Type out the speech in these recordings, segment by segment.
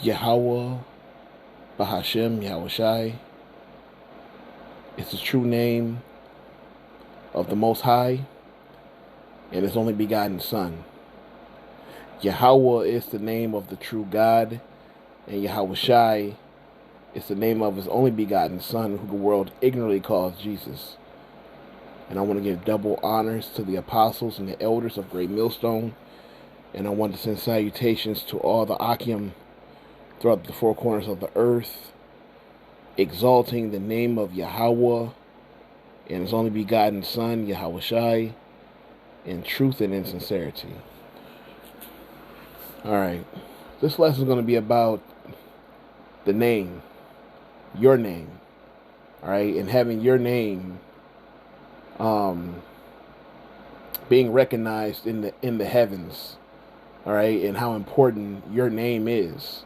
Yahweh, Bahashem, Yahushai is the true name of the Most High and His only begotten Son. Yahweh is the name of the true God, and Yahushai is the name of His only begotten Son, who the world ignorantly calls Jesus. And I want to give double honors to the apostles and the elders of Great Millstone. And I want to send salutations to all the Akim throughout the four corners of the earth, exalting the name of Yahweh and His only begotten Son, Yahushai, in truth and in sincerity. Alright, this lesson is going to be about the name, your name, alright, and having your name being recognized in the heavens, alright, and how important your name is,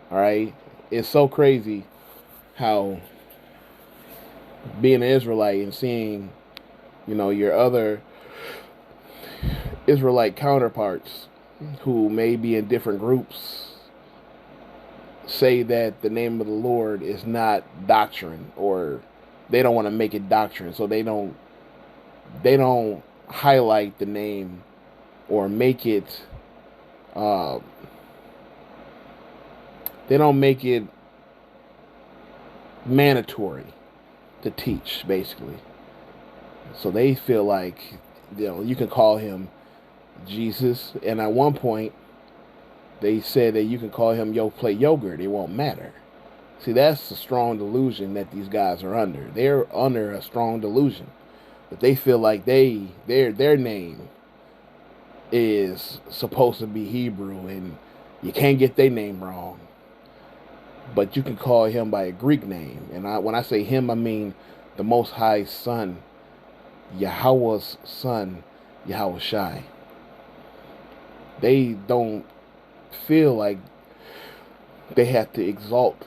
alright. It's so crazy how being an Israelite and seeing, your other Israelite counterparts who may be in different groups say that the name of the Lord is not doctrine, or they don't want to make it doctrine, so they don't highlight the name or make it they don't make it mandatory to teach, basically. So they feel like, you can call him Jesus, and at one point they said that you can call him play yogurt, it won't matter. See, that's a strong delusion that these guys are under. They're under a strong delusion that they feel like their name is supposed to be Hebrew and you can't get their name wrong. But you can call him by a Greek name. And when I say him, I mean the Most High's Son, Yahweh's Son, Yahushai. They don't feel like they have to exalt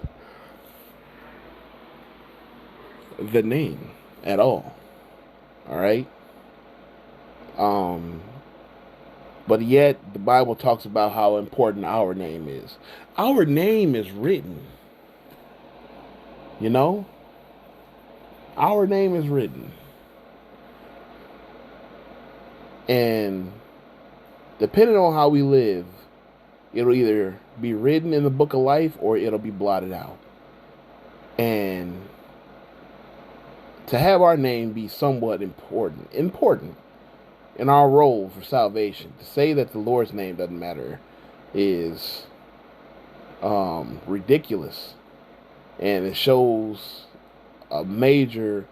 the name at all. Alright? But yet the Bible talks about how important our name is. Our name is written. Our name is written. And depending on how we live, it'll either be written in the book of life or it'll be blotted out. And to have our name be somewhat important in our role for salvation, to say that the Lord's name doesn't matter is ridiculous. And it shows a major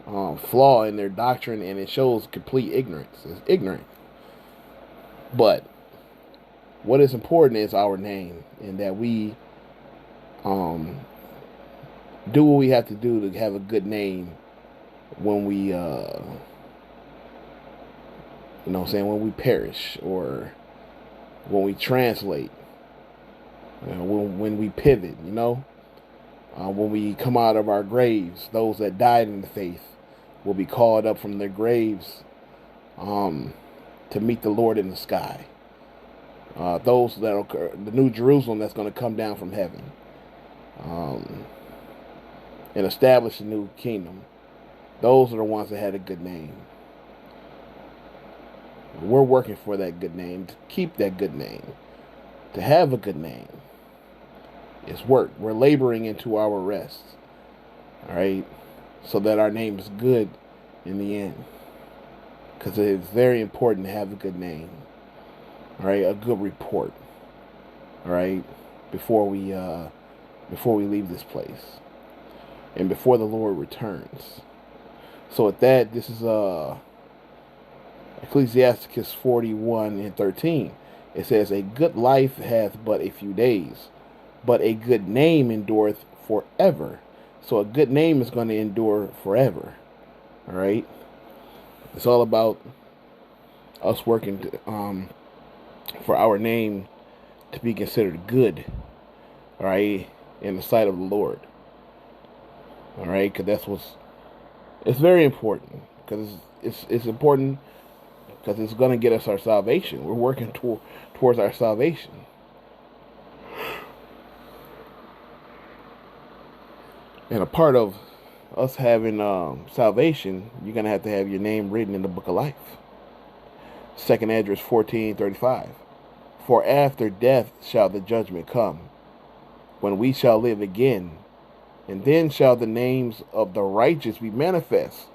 flaw in their doctrine, and it shows complete ignorance. It's ignorant. But what is important is our name, and that we do what we have to do to have a good name when we when we perish, or when we translate, when we pivot, when we come out of our graves. Those that died in the faith will be called up from their graves to meet the Lord in the sky. Those that are the New Jerusalem that's going to come down from heaven and establish a new kingdom. Those are the ones that had a good name. We're working for that good name, to keep that good name, to have a good name. It's work. We're laboring into our rest. All right? So that our name is good in the end. Because it is very important to have a good name. All right? A good report. All right? Before we leave this place. And before the Lord returns. So with that, this is Ecclesiasticus 41:13. It says, "A good life hath but a few days, but a good name endureth forever." So a good name is going to endure forever. All right? It's all about us working for our name to be considered good. All right? In the sight of the Lord. All right? Because it's very important. Because it's important because it's going to get us our salvation. We're working towards our salvation. And a part of us having salvation, you're going to have your name written in the book of life. Second Esdras 14:35. For after death shall the judgment come, when we shall live again, and then shall the names of the righteous be manifest,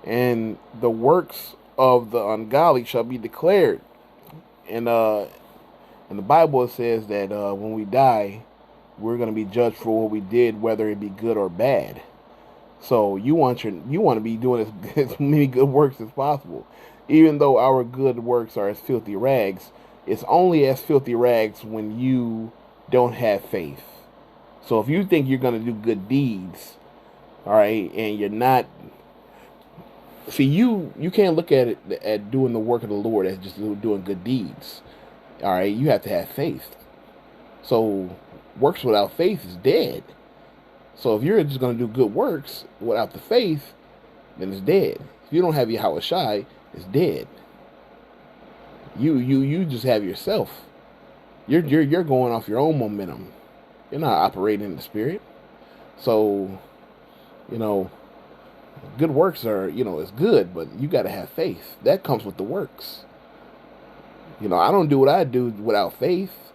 and the works of the ungodly shall be declared. And in the Bible it says that when we die, we're going to be judged for what we did, whether it be good or bad. So you want to be doing as many good works as possible, even though our good works are as filthy rags. It's only as filthy rags when you don't have faith. So if you think you're going to do good deeds, all right, and you're not, see, you can't look at it at doing the work of the Lord as just doing good deeds. All right, you have to have faith. So works without faith is dead. So if you're just going to do good works without the faith, then it's dead. If you don't have Yahweh Shai, it's dead. You just have yourself. You're going off your own momentum. You're not operating in the spirit. So, good works are, it's good, but you got to have faith. That comes with the works. I don't do what I do without faith.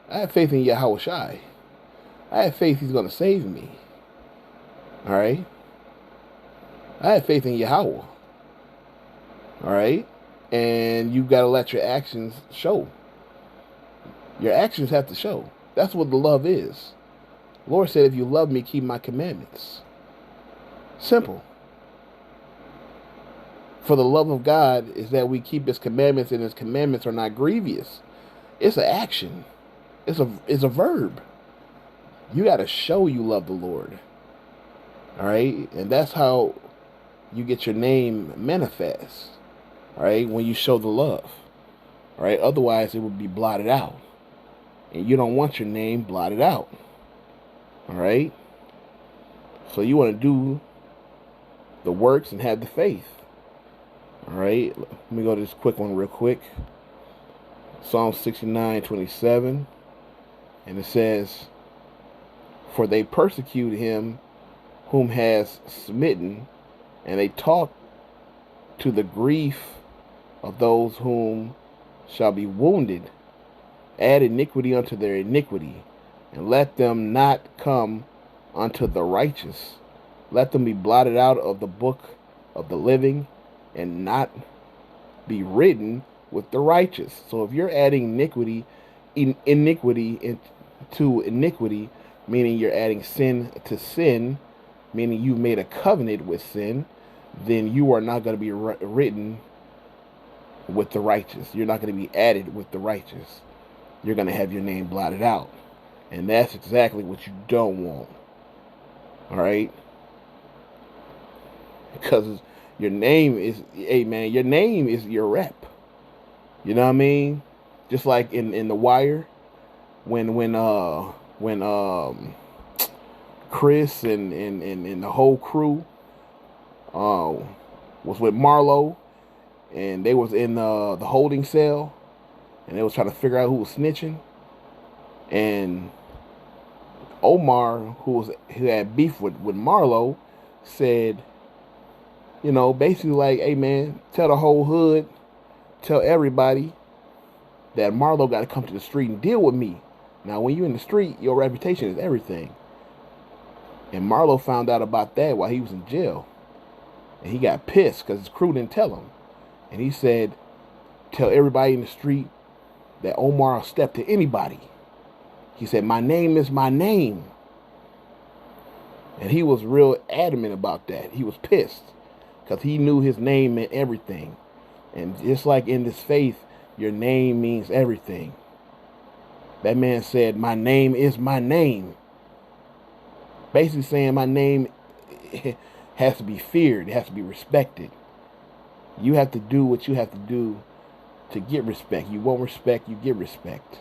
I have faith in Yahweh Shai. I have faith he's going to save me. All right? I have faith in Yahweh. All right? And you got to let your actions show. Your actions have to show. That's what the love is. The Lord said, if you love me, keep my commandments. Simple. For the love of God is that we keep his commandments, and his commandments are not grievous. It's an action. It's a verb. You got to show you love the Lord. All right? And that's how you get your name manifest. All right? When you show the love. All right? Otherwise, it would be blotted out. And you don't want your name blotted out. All right? So you want to do the works and have the faith. All right? Let me go to this quick one real quick. Psalm 69:27. And it says, for they persecute him whom has smitten, and they talk to the grief of those whom shall be wounded. Add iniquity unto their iniquity, and let them not come unto the righteous. Let them be blotted out of the book of the living, and not be written with the righteous. So if you're adding iniquity into iniquity, meaning you're adding sin to sin, meaning you've made a covenant with sin, then you are not going to be written with the righteous. You're not going to be added with the righteous. You're going to have your name blotted out. And that's exactly what you don't want. All right? Because your name is, hey man, your name is your rep. You know what I mean? Just like in The Wire, when Chris and the whole crew was with Marlo, and they was in the holding cell, and they was trying to figure out who was snitching. And Omar, who had beef with Marlo, said, basically like, hey man, tell the whole hood, tell everybody that Marlo got to come to the street and deal with me. Now, when you're in the street, your reputation is everything. And Marlo found out about that while he was in jail. And he got pissed because his crew didn't tell him. And he said, tell everybody in the street that Omar will step to anybody. He said, my name is my name. And he was real adamant about that. He was pissed because he knew his name meant everything. And just like in this faith, your name means everything. That man said, my name is my name. Basically saying my name has to be feared. It has to be respected. You have to do what you have to do to get respect. You want respect, you get respect.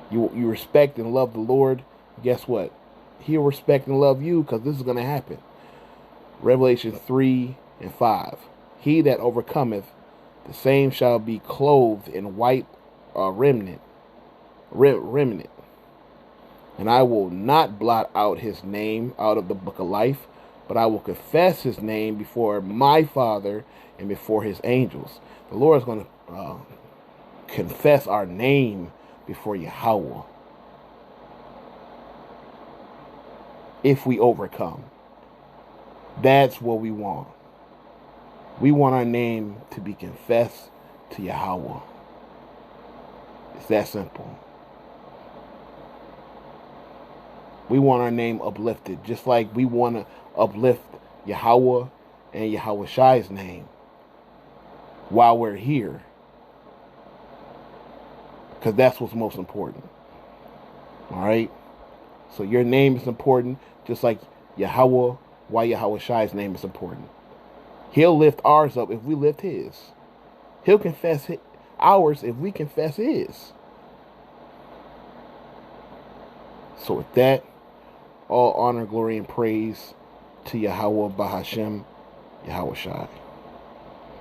You respect and love the Lord. Guess what? He'll respect and love you, because this is going to happen. Revelation 3:5. He that overcometh, the same shall be clothed in white remnant. And I will not blot out his name out of the book of life, but I will confess his name before my Father and before his angels. The Lord is going to confess our name before Yahweh if we overcome. That's what we want. We want our name to be confessed to Yahweh. It's that simple. We want our name uplifted, just like we want to uplift Yahweh and Yahweh Shai's name while we're here. Because that's what's most important. Alright? So your name is important, just like Yahweh, why Yahweh Shai's name is important. He'll lift ours up if we lift his. He'll confess ours if we confess his. So with that, all honor, glory, and praise to Yahweh Bahashem, Yahweh Shai.